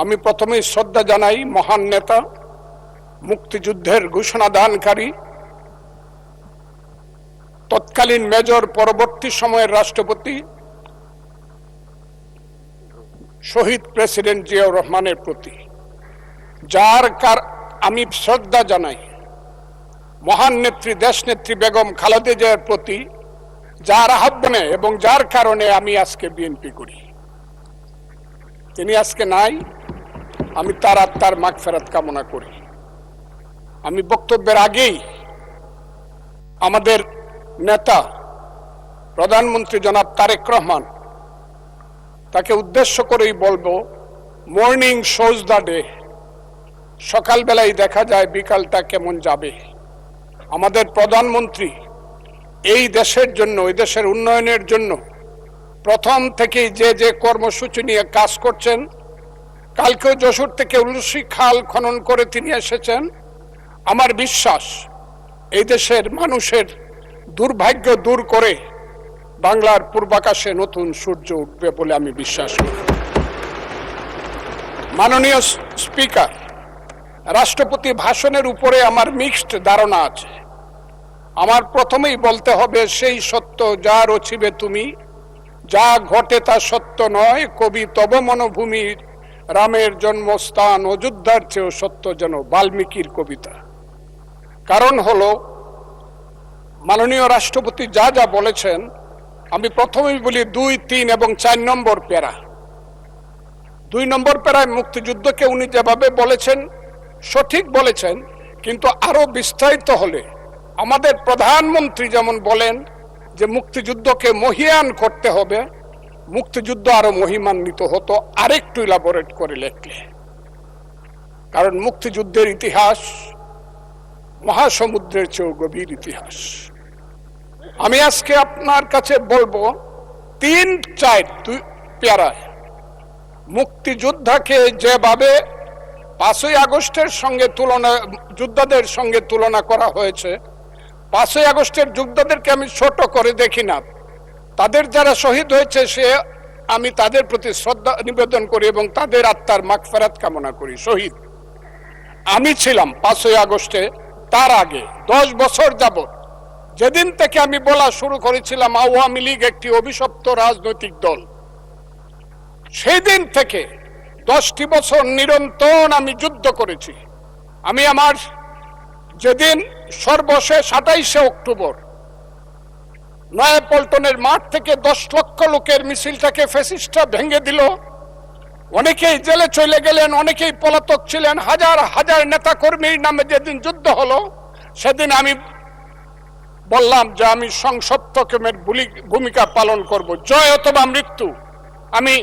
আমি প্রথমেই শ্রদ্ধা জানাই মহান নেতা, মুক্তিযুদ্ধের ঘোষণা দানকারী, তৎকালীন মেজর, পরবর্তী সময়ের রাষ্ট্রপতি শহীদ প্রেসিডেন্ট জিয়াউর রহমানের প্রতি, আমি শ্রদ্ধা জানাই মহান নেত্রী, দেশনেত্রী বেগম খালেদা জিয়ার প্রতি, যার আহ্বানে এবং যার কারণে আমি আজকে বিএনপি করি। তিনি আজকে নাই, আমি তার আত্মার মাগফিরাত কামনা করি। আমি বক্তব্যের আগেই আমাদের নেতা প্রধানমন্ত্রী জনাব তারেক রহমান, তাকে উদ্দেশ্য করেই বলবো, মর্নিং শোজ দ্য ডে। সকালবেলায় দেখা যায় বিকালটা কেমন যাবে। আমাদের প্রধানমন্ত্রী এই দেশের জন্য, এই দেশের উন্নয়নের জন্য প্রথম থেকেই যে কর্মসূচি নিয়ে কাজ করছেন, কালকেও যশোর থেকে উলসি খাল খনন করে তিনি এসেছেন। আমার বিশ্বাস এই দেশের মানুষের দুর্ভাগ্য দূর করে বাংলার পূর্বাকাশে নতুন সূর্য উঠবে বলে আমি বিশ্বাস করি। মাননীয় স্পিকার, রাষ্ট্রপতি ভাষণের উপরে আমার মিক্সড ধারণা আছে। আমার প্রথমেই বলতে হবে, সেই সত্য যা রচিবে তুমি, যা ঘটে তা সত্য নয়, কবি তব মনোভূমির রামের জন্মস্থান, অযোধ্যার চেয়েও সত্য যেন বাল্মীকির কবিতা। কারণ হলো, মাননীয় রাষ্ট্রপতি যা যা বলেছেন, আমি প্রথমেই বলি 2, 3 এবং 4 নম্বর প্যারা। 2 নম্বর প্যারায় মুক্তিযুদ্ধকে উনি যেভাবে বলেছেন সঠিক বলেছেন, কিন্তু আরো বিস্তারিত হলে আমাদের প্রধানমন্ত্রী যেমন বলেন যে মুক্তিযুদ্ধকে মহিয়ান করতে হবে, মুক্তিযুদ্ধ আরো মহিমান্বিত হতো আরেকটু ইলাবোরেট করে লেখলে। কারণ মুক্তিযুদ্ধের ইতিহাস মহাসমুদ্রের চেয়েও গভীর ইতিহাস। আমি আজকে আপনার কাছে বলবো 3-4 প্যারায় মুক্তিযোদ্ধাকে যেভাবে 5ই আগস্টের সঙ্গে যোদ্ধাদের সঙ্গে তুলনা করা হয়েছে, 5ই আগস্টের যোদ্ধাদেরকে আমি ছোট করে দেখি না। তাদের যারা শহীদ হয়েছে আমি তাদের প্রতি শ্রদ্ধা নিবেদন করি এবং তাদের আত্মার মাগফিরাত কামনা করি। শহীদ আমি ছিলাম 5ই আগস্টে, তার আগে 10 বছর যাবত, যেদিন থেকে আমি বলা শুরু করেছিলাম আওয়ামী লীগ একটি অভিশপ্ত রাজনৈতিক দল, সেই দিন থেকে 10টি বছর নিরন্তর আমি যুদ্ধ করেছি। আমি আমার যেদিন সর্বশেষ 28শে অক্টোবর নয়াপল্টনের মাঠ থেকে 10 লক্ষ লোকের মিছিলটাকে ফ্যাসিস্টরা ভেঙে দিল, অনেকেই জেলে চলে গেলেন, অনেকেই পলাতক ছিলেন, হাজার হাজার নেতা কর্মীর নামে যেদিন যুদ্ধ হলো, সেদিন আমি বললাম যে আমি সংসপ্তকের ভূমিকা পালন করব, জয় অথবা মৃত্যু। আমি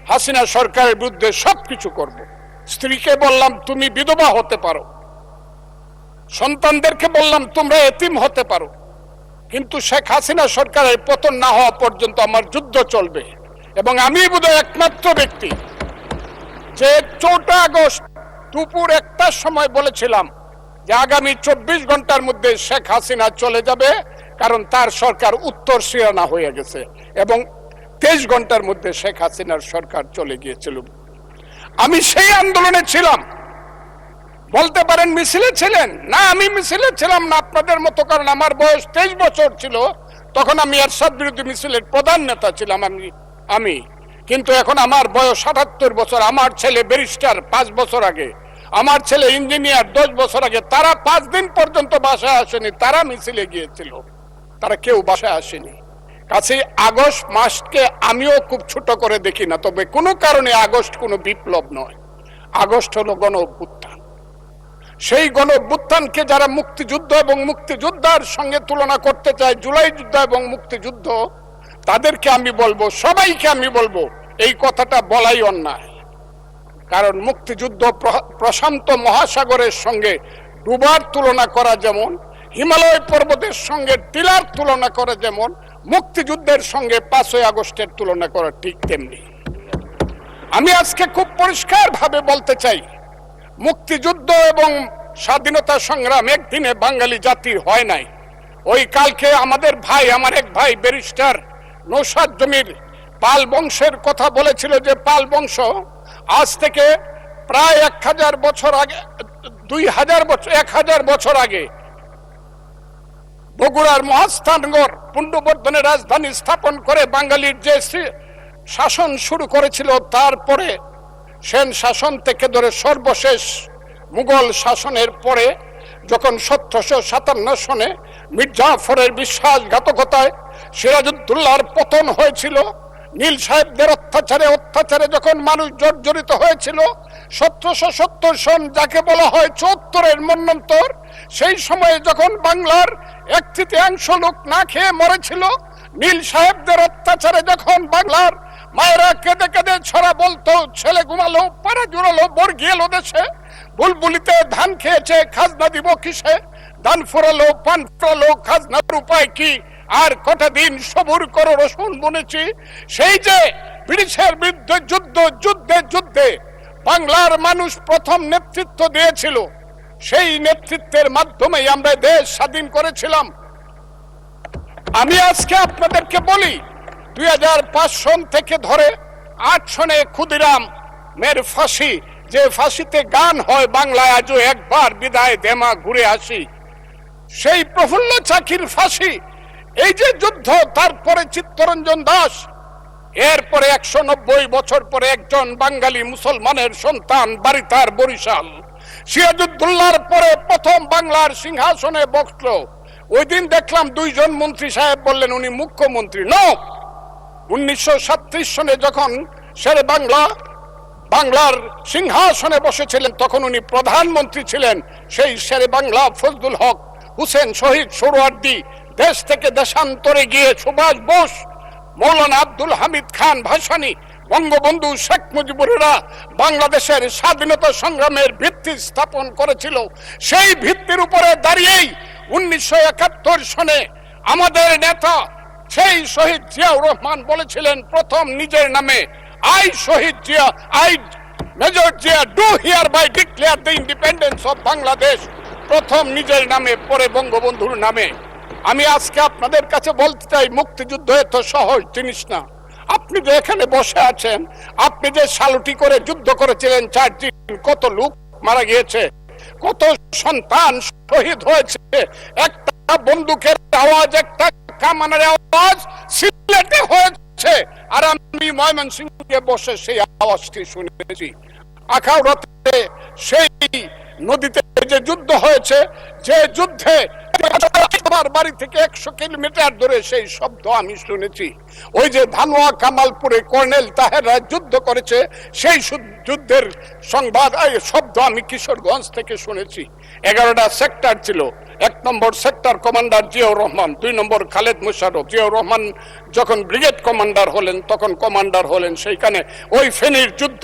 হাসিনা সরকারের বিরুদ্ধে সবকিছু করব। স্ত্রীকে বললাম তুমি বিধবা হতে পারো, সন্তানদেরকে বললাম তোমরা এতিম হতে পারো, কিন্তু শেখ হাসিনা সরকারের পতন না হওয়া পর্যন্ত আমার যুদ্ধ চলবে। এবং আমি বোধহয় একমাত্র ব্যক্তি যে 4 আগস্ট দুপুর 1টার সময় বলেছিলাম যে আগামী 24 ঘন্টার মধ্যে শেখ হাসিনা চলে যাবে, কারণ তার সরকার উত্তর সিয়ানা হয়ে গেছে, এবং 23 ঘন্টার মধ্যে শেখ হাসিনার সরকার চলে গিয়েছিল। আমি সেই আন্দোলনে ছিলাম। বলতে পারেন মিছিলে ছিলেন না, আমি মিছিলে ছিলাম না আপনাদের মতো, কারণ আমার বয়স 23 বছর ছিল, তখন আমি এরশাদ বিরোধী মিছিলের প্রধান নেতা ছিলাম আমি। কিন্তু এখন আমার বয়স 78 বছর। আমার ছেলে ব্যারিস্টার 5 বছর আগে, আমার ছেলে ইঞ্জিনিয়ার 10 বছর আগে, তারা 5 দিন পর্যন্ত বাসায় আসেনি, তারা মিছিলে গিয়েছিল, তারা কেউ বাসায় আসেনি। কাছে আগস্ট মাসকে আমিও খুব ছোট করে দেখি না, তবে কোনো কারণে আগস্ট কোনো বিপ্লব নয়, আগস্ট হলো গণ অভ্যুত্থান। সেই গণ অভ্যুত্থানকে যারা মুক্তিযুদ্ধ এবং মুক্তিযোদ্ধার সঙ্গে তুলনা করতে চায়, জুলাই যুদ্ধ এবং মুক্তিযুদ্ধ, তাদেরকে আমি বলবো, সবাইকে আমি বলবো, এই কথাটা বলাই অন্যায়। কারণ মুক্তিযুদ্ধ প্রশান্ত মহাসাগরের সঙ্গে ডুবার তুলনা করা যেমন, হিমালয় পর্বতের সঙ্গে টিলার তুলনা করা যেমন, মুক্তিযুদ্ধের সঙ্গে 5ই আগস্টের তুলনা করা ঠিক তেমনি। আমি আজকে খুব পরিষ্কার ভাবে বলতে চাই, মুক্তিযুদ্ধ এবং স্বাধীনতা সংগ্রাম একদিনে বাঙালি জাতির হয় নাই। ওই কালকে আমাদের ভাই, আমার এক ভাই ব্যারিস্টার নৌসাদ জমির পাল বংশের কথা বলেছিল যে পাল বংশ আজ থেকে প্রায় 1000 বছর আগে, 2000 বছর, 1000 বছর আগে বগুড়ার মহাস্থানগড় পুণ্ড্রবর্ধনের রাজধানী স্থাপন করে বাঙালির যে শাসন শুরু করেছিল, তারপরে সেন শাসন থেকে ধরে সর্বশেষ মুঘল শাসনের পরে যখন 1757 সনে মীর জাফরের বিশ্বাসঘাতকতায় সিরাজউদ্দৌলার পতন হয়েছিল, নীল সাহেবদের অত্যাচারে যখন মানুষ জর্জরিত হয়েছিল, 1770 সন যাকে বলা হয় 74-এর মন্বন্তর, সেই সময়ে যখন বাংলার 1/3 লোক না খেয়ে মরেছিল, নীল সাহেবদের অত্যাচারে যখন বাংলার মায়েরা কেঁদে কেঁদে ছড়া বলতো, ছেলে ঘুমালো, পাড়া জুড়ালো, বর্গি এলো দেশে, বুলবুলিতে ধান খেয়েছে, খাজনা দিব কিসে, ধান ফুরালো, পান ফুরালো, খাজনার উপায় কি, আর কটা দিন সবুর করো রসুন বুনেছি। সেই যে ব্রিটিশের বিরুদ্ধে যুদ্ধে বাংলার মানুষ প্রথম নেতৃত্ব দিয়েছিল, সেই নেতৃত্বের মাধ্যমেই আমরা দেশ স্বাধীন করেছিলাম। আমি আজকে আপনাদেরকে বলি, 2005 সন থেকে ধরে 8 সনে ক্ষুদিরাম মের ফাঁসি, যে ফাঁসিতে গান হয় বাংলায় আজও একবার বিদায় দেমা ঘুরে আসি, সেই প্রফুল্ল চাকির ফাঁসি, এই যে যুদ্ধ, তারপরে চিত্তরঞ্জন দাস, এরপরে 190 বছর পরে একজন বাঙালি মুসলমানের সন্তান, বাড়ি তার বরিশাল, সিরাজউদ্দৌলার পরে প্রথম বাংলার সিংহাসনে বসলো। ওই দিন দেখলাম 2 জন মন্ত্রী সাহেব বললেন উনি মুখ্যমন্ত্রী। নো, 1937 সনে যখন শেরে বাংলার সিংহাসনে বসেছিলেন, তখন উনি প্রধানমন্ত্রী ছিলেন। সেই শেরে বাংলা ফজলুল হক, হুসেন শহীদ সোহরাওয়ার্দী, দেশ থেকে দেশান্তরে গিয়ে সুভাষ বোস, মৌলানা আব্দুল হামিদ খান ভাসানী, বঙ্গবন্ধু শেখ মুজিবুরেরা বাংলাদেশের স্বাধীনতা সংগ্রামের ভিত্তি স্থাপন করেছিল। সেই ভিত্তির উপরে দাঁড়িয়েই 1971 সনে আমাদের নেতা সেই শহীদ জিয়াউর রহমান বলেছিলেন প্রথম নিজের নামে, I Shahid Zia, I major Zia do hereby declare the independence of Bangladesh, প্রথম নিজের নামে, পরে বঙ্গবন্ধুর নামে। আমি আজকে আপনাদের কাছে বলতে চাই, মুক্তিযুদ্ধ এত সহজ জিনিস না। আপনি যে এখানে বসে আছেন, আপনি যে সালুটি করে যুদ্ধ করেছিলেন 4 দিন, কত লোক মারা গিয়েছে, কত সন্তান শহীদ হয়েছে, একটা বন্দুকের আওয়াজ, একটা কামানের আওয়াজ সিলেটে হয়েছে, আর আমি ময়মনসিংহে বসে সেই আওয়াজটি শুনেছি। আখাউড়াতে সেই নদীতে যে যুদ্ধ হয়েছে, যে যুদ্ধে আমার বাড়ি থেকে 100 কিলোমিটার দূরে সেই শব্দ আমি শুনেছি। ওই যে ধানোয়া কামালপুরে কর্নেল তাহেররা যুদ্ধ করেছে, সেই যুদ্ধের সংবাদ শব্দ আমি কিশোরগঞ্জ থেকে শুনেছি। 11টা সেক্টর ছিল, 1 নম্বর সেক্টর কমান্ডার জিয়াউর রহমান, 2 নম্বর খালেদ মোশাররফ। জিয়াউর রহমান যখন ব্রিগেড কমান্ডার হলেন, তখন কমান্ডার হলেন সেইখানে। ওই ফেনীর যুদ্ধ,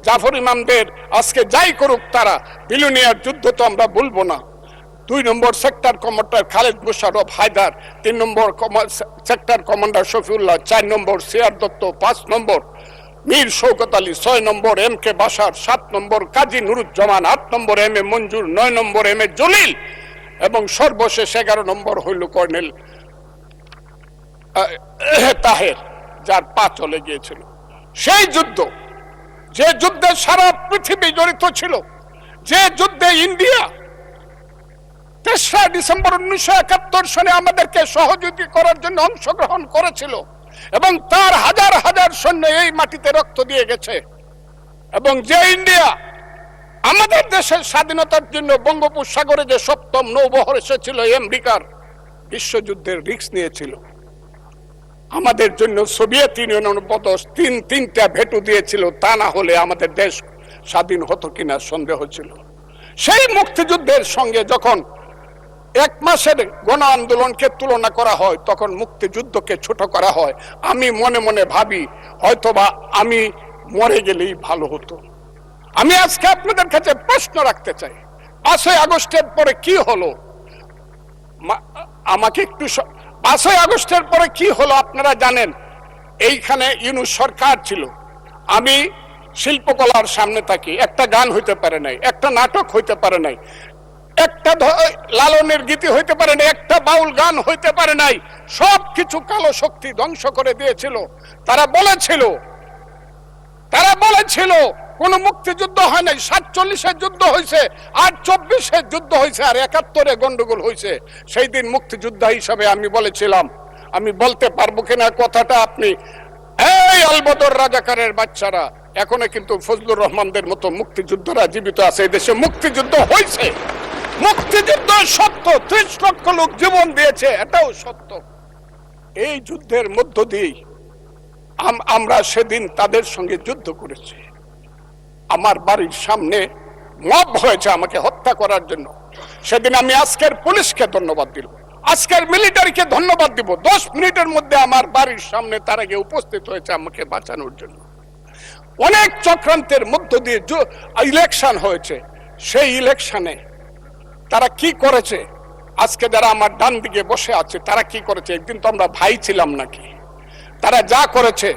জাফর ইমামদের আজকে যাই করুক তারা, বিলুনিয়ার যুদ্ধ তো আমরা বলবো না। 2 নম্বর সেক্টর কমান্ডার খালেদ মোশাররফ হায়দার, 3 নম্বর সেক্টর কমান্ডার শফিউল্লাহ, 4 নম্বর সিআর দত্ত, 5 নম্বর মীর শৌকত আলী, 6 নম্বর MK বাশার, 7 নম্বর কাজী নুরুজ্জামান, 8 নম্বর MA মঞ্জুর, 9 নম্বর MA জলিল, এবং সর্বশেষ 11 নম্বর হইল কর্নেল তাহের, যার পা চলে গিয়েছিল। সেই যুদ্ধ, যে যুদ্ধে সারা পৃথিবী জড়িত ছিল, যে যুদ্ধে ইন্ডিয়া 3রা ডিসেম্বর 1971 সনে আমাদেরকে সহযোগী করার জন্য অংশগ্রহণ করেছিল, এবং তার হাজার হাজার সৈন্য এই মাটিতে রক্ত দিয়ে গেছে, এবং যে ইন্ডিয়া আমাদের দেশের স্বাধীনতার জন্য বঙ্গোপসাগরে যে 7ম নৌবহর এসেছিল, আমেরিকার বিশ্বযুদ্ধের রিস্ক নিয়েছিল, আমাদের জন্য সোভিয়েত ইউনিয়ন বদস 3টা ভেটো দিয়েছিল, তা না হলে আমাদের দেশ স্বাধীন হতো কিনা সন্দেহ ছিল। সেই মুক্তিযুদ্ধের সঙ্গে যখন 1 মাসের গণ আন্দোলনকে তুলনা করা হয়, তখন মুক্তিযুদ্ধকে ছোট করা হয়। আমি মনে মনে ভাবি, হয়তোবা আমি মরে গেলেই ভালো হতো। আমি আজকে আপনাদের কাছে প্রশ্ন রাখতে চাই, 5ই আগস্টের পরে কি হলো? আমাকে একটু 5ই আগস্টের পরে কি হলো আপনারা জানেন? এইখানে ইউনূস সরকার ছিল, আমি শিল্পকলার সামনে থাকি, একটা গান হইতে পারে নাই, একটা নাটক হইতে পারে নাই, একটা লালনের গীতি হইতে পারে নাই, একটা বাউল গান হইতে পারে নাই। সবকিছু কালো শক্তি ধ্বংস করে দিয়েছিল। তারা বলেছিল কোন মুক্তিযুদ্ধ হয় নাই। 47-এ যুদ্ধ হয়েছে, আর 24-এ যুদ্ধ হয়েছে, আর 71-এ গন্ডগোল হয়েছে। সেই দিন মুক্তিযোদ্ধা হিসাবে আমি বলেছিলাম, আমি বলতে পারবো কিনা কথাটা আপনি, এই আলবদর রাজাকারের বাচ্চারা, এখনো কিন্তু ফজলুর রহমানদের মতো মুক্তিযোদ্ধারা জীবিত আছে। এই দেশে মুক্তিযুদ্ধ হয়েছে, মুক্তিযুদ্ধ সত্য, 30 লক্ষ লোক জীবন দিয়েছে, এটাও সত্য। এই যুদ্ধের মধ্য দিয়েই আমরা সেদিন তাদের সঙ্গে যুদ্ধ করেছি। আমার বাড়ির সামনে মব হয়েছে আমাকে হত্যা করার জন্য। সেদিন আমি আজকের পুলিশকে ধন্যবাদ দিব, আজকের মিলিটারিকে ধন্যবাদ দিব। 10 মিনিটের মধ্যে আমার বাড়ির সামনে তারা গিয়ে উপস্থিত হয়েছে আমাকে বাঁচানোর জন্য। অনেক চক্রান্তের মধ্য দিয়ে ইলেকশন হয়েছে। সেই ইলেকশনে তারা কি করেছে, আজকে যারা আমার ডান দিকে বসে আছে তারা কি করেছে, একদিন তো আমরা ভাই ছিলাম নাকি? তারা যা করেছে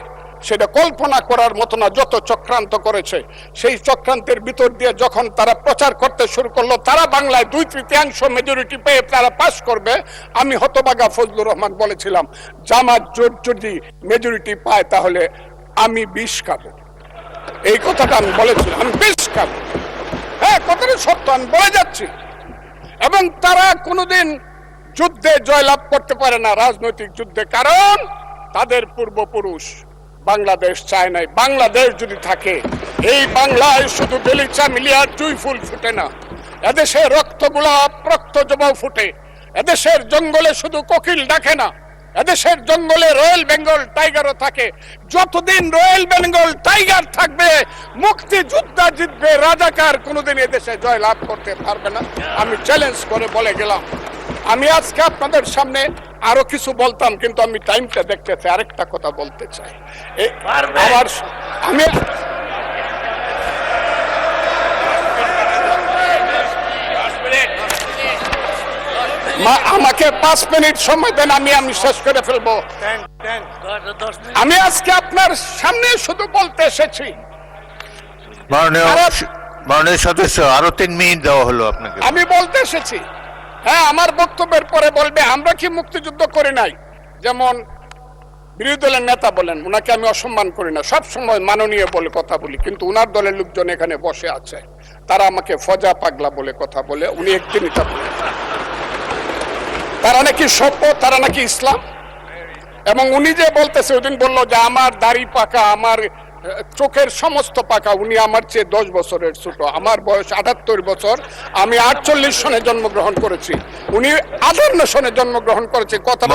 সেটা কল্পনা করার মতো না। যত চক্রান্ত করেছে, সেই চক্রান্তের ভিতর দিয়ে যখন তারা প্রচার করতে শুরু করলো তারা বাংলায় 2/3 মেজরিটি পেয়ে তারা পাস করবে, আমি হতভাগা ফজলুর রহমান বলেছিলাম জামাত জোট যদি মেজরিটি পায় তাহলে আমি বিষ খাবো। এই কথাটা আমি বলেছিলাম, আমি বিষ খাবো। হ্যাঁ, কথাটা সত্য, আমি বলে যাচ্ছি। এবং তারা কোনোদিন যুদ্ধে জয়লাভ করতে পারে না, রাজনৈতিক যুদ্ধে, কারণ তাদের পূর্বপুরুষ বাংলাদেশ চায় নাই। বাংলাদেশ যদি থাকে, এই বাংলায় শুধু বেলিচা মিলিয়ার জুই ফুল ফুটে না, এদেশে রক্ত গোলাপ, রক্ত জবাও ফুটে। এদেশের জঙ্গলে শুধু কোকিল ডাকে না, এদেশের জঙ্গলে রয়্যাল বেঙ্গল টাইগারও থাকে। যতদিন রয়্যাল বেঙ্গল টাইগার থাকবে, মুক্তিযোদ্ধা জিতবে, রাজাকার কোনোদিন এদেশে জয় লাভ করতে পারবে না। আমি চ্যালেঞ্জ করে বলে গেলাম। আমি আজকে আপনাদের সামনে আরো কিছু বলতাম, কিন্তু আমি টাইমটা দেখতে চাই, আরেকটা কথা বলতে চাই। আবার আমি আমাকে 5 মিনিট সময় দেন, আমি শেষ করে ফেলবো। আমি আজকে আপনার সামনে শুধু বলতে এসেছি, মাননীয় সদস্য, আরো 3 মিনিট দেওয়া হলো আপনাকে। আমি বলতে এসেছি, হ্যাঁ, আমার বক্তব্যের পরে বলবে আমরা কি মুক্তিযুদ্ধ করি নাই। যেমন বিরোধী দলের নেতা বলেন, উনাকে আমি অসম্মান করি না, সব সময় মাননীয় বলে কথা বলি, কিন্তু উনার দলের লোকজন এখানে বসে আছে, তারা আমাকে ফজা পাগলা বলে কথা বলে। উনি একদিন এটা বলে তারা নাকি সভ্য, তারা নাকি ইসলাম। এবং উনি যে বলতেছে, ওদিন বললো যে আমার দাড়ি পাকা, আমার চোখের সমস্ত পাকা, উনি আমার চেয়ে 10 বছরের ছোট। আমার বয়স 78 বছর, আমি 48 সনে জন্মগ্রহণ করেছি, উনি 58 সনে জন্মগ্রহণ করেছে। কথা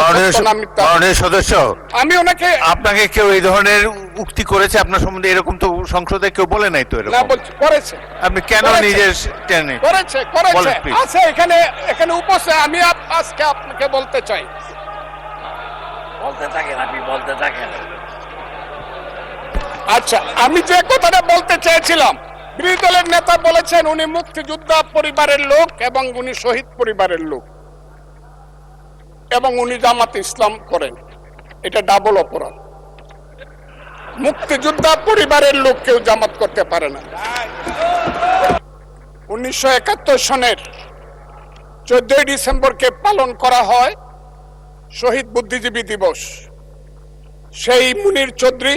সদস্য, আমি ওনাকে, আপনাকে কেউ এই ধরনের উক্তি করেছে আপনার সম্বন্ধে? এরকম তো সংসদে কেউ বলে নাই তো। এরকম না, বলছি করেছে। আপনি কেন নিজের টেনে করেছে আছে এখানে উপস্থিত। আমি আজকে আপনাকে বলতে চাই, বলতে থাকেন, আপনি বলতে থাকেন। আচ্ছা, আমি যে কথাটা বলতে চেয়েছিলাম, বিরোধী দলের নেতা বলেছেন উনি মুক্তিযোদ্ধা পরিবারের লোক এবং উনি শহীদ পরিবারের লোক এবং উনি জামাত ইসলাম করেন। এটা ডাবল অপরাধ। মুক্তিযোদ্ধা পরিবারের লোক কেউ জামাত করতে পারে না। 1971 সনের 14 ডিসেম্বরকে পালন করা হয় শহীদ বুদ্ধিজীবী দিবস। সেই মুনির চৌধুরী,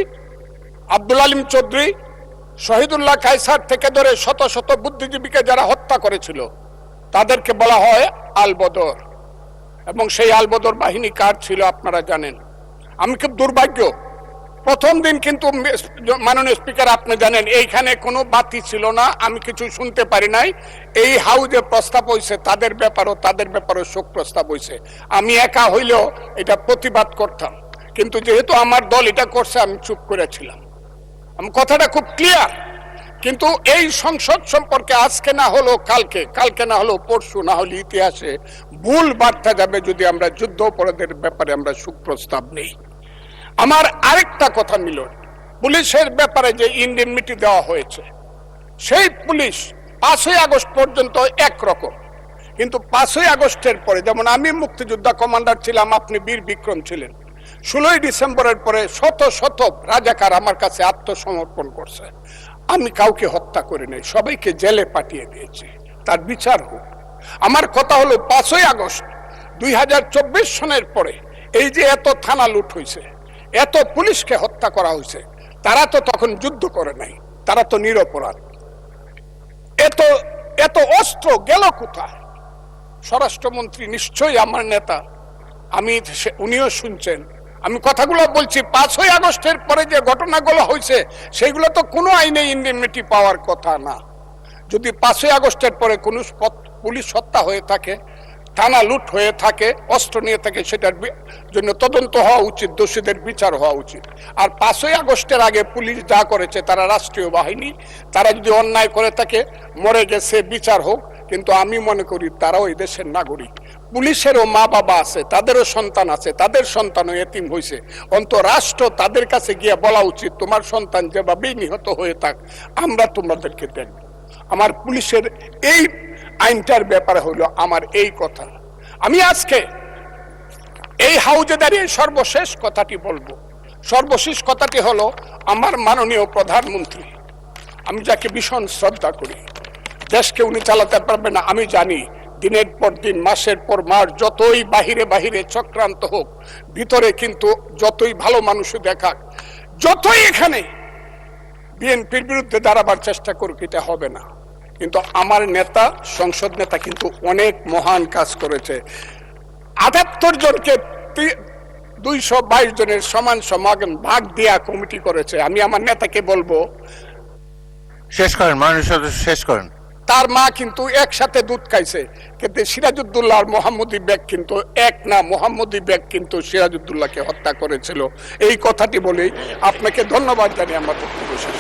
আব্দুল আলিম চৌধুরী, শহীদুল্লাহ কায়সার থেকে ধরে শত শত বুদ্ধিজীবীকে যারা হত্যা করেছিল তাদেরকে বলা হয় আলবদর। এবং সেই আলবদর বাহিনী কার ছিল আপনারা জানেন। আমি খুব দুর্ভাগ্য, প্রথম দিন কিন্তু মাননীয় স্পিকার আপনি জানেন এইখানে কোনো বাতি ছিল না, আমি কিছু শুনতে পারি নাই। এই হাউজে প্রস্তাব হয়েছে, তাদের ব্যাপারেও শোক প্রস্তাব হয়েছে। আমি একা হইলেও এটা প্রতিবাদ করতাম, কিন্তু যেহেতু আমার দল এটা করছে আমি চুপ করেছিলাম। আমি কথাটা খুব ক্লিয়ার। কিন্তু এই সংসদ সম্পর্কে আজকে না হলো কালকে না হলো পরশু, না হলে ইতিহাসে ভুল বার্তা যাবে যদি আমরা যুদ্ধ অপরাধের ব্যাপারে আমরা সুপ্রস্তাব নেই। আমার আরেকটা কথা মিলন, পুলিশের ব্যাপারে যে ইনডেমনিটি দেওয়া হয়েছে, সেই পুলিশ 5ই আগস্ট পর্যন্ত একরকম, কিন্তু 5ই আগস্টের পরে, যেমন আমি মুক্তিযোদ্ধা কমান্ডার ছিলাম, আপনি বীর বিক্রম ছিলেন, 16ই ডিসেম্বরের পরে শত শত রাজাকার আমার কাছে আত্মসমর্পণ করছে। আমি কাউকে হত্যা করি নাই, সবাইকে জেলে পাঠিয়ে দিয়েছি, তার বিচার হোক। আমার কথা হলো 5ই আগস্ট 2024 সনের পরে এই যে এত থানা লুট হয়েছে, এত পুলিশকে হত্যা করা হয়েছে, তারা তো তখন যুদ্ধ করে নাই, তারা তো নিরপরাধ। এত এত অস্ত্র গেল কোথায়? স্বরাষ্ট্রমন্ত্রী নিশ্চয়ই আমার নেতা, উনিও শুনছেন আমি কথাগুলো বলছি। 5ই আগস্টের পরে যে ঘটনাগুলো হয়েছে সেগুলো তো কোনো আইনে ইন্ডেমনিটি পাওয়ার কথা না। যদি 5ই আগস্টের পরে কোনো পুলিশ হত্যা হয়ে থাকে, থানা লুট হয়ে থাকে, অস্ত্র নিয়ে থাকে, সেটার জন্য তদন্ত হওয়া উচিত, দোষীদের বিচার হওয়া উচিত। আর 5ই আগস্টের আগে পুলিশ যা করেছে, তারা রাষ্ট্রীয় বাহিনী, তারা যদি অন্যায় করে থাকে, মরে গেছে, বিচার হোক। কিন্তু আমি মনে করি তারাও এই দেশের নাগরিক, পুলিশেরও মা বাবা আছে, তাদেরও সন্তান আছে, তাদের সন্তানও এতিম হয়েছে। অন্তত রাষ্ট্র তাদের কাছে গিয়ে বলা উচিত, তোমার সন্তান যেভাবেই নিহত হয়ে থাক, আমরা তোমাদেরকে দেখব। আমার পুলিশের এই আইনটার ব্যাপারে হলো আমার এই কথা। আমি আজকে এই হাউজে দাঁড়িয়ে সর্বশেষ কথাটি বলবো। সর্বশেষ কথাটি হলো, আমার মাননীয় প্রধানমন্ত্রী, আমি যাকে ভীষণ শ্রদ্ধা করি, দেশকে উনি চালাতে পারবে না আমি জানি। দিনের পর দিন, মাসের পর মাস, যতই বাহিরে বাহিরে চক্রান্ত হোক, ভিতরে কিন্তু যতই ভালো মানুষ দেখাক, যতই এখানে বিএনপির বিরুদ্ধে দাঁড়াবার চেষ্টা করুক, এটা হবে না। কিন্তু আমার নেতা, সংসদ নেতা কিন্তু অনেক মহান কাজ করেছে। 78 জনকে 222 জনের সমান সমান ভাগ দেয়া কমিটি করেছে। আমি আমার নেতাকে বলবো, শেষ করেন মাননীয় সদস্য, শেষ করেন। তার মা কিন্তু একসাথে দুধ খাইছে, কিন্তু সিরাজউদ্দৌলা আর মোহাম্মদী বেগ কিন্তু এক না। মোহাম্মদী বেগ কিন্তু সিরাজউদ্দৌলাকে হত্যা করেছিল। এই কথাটি বলেই আপনাকে ধন্যবাদ জানিয়ে আমার বক্তব্য শেষ।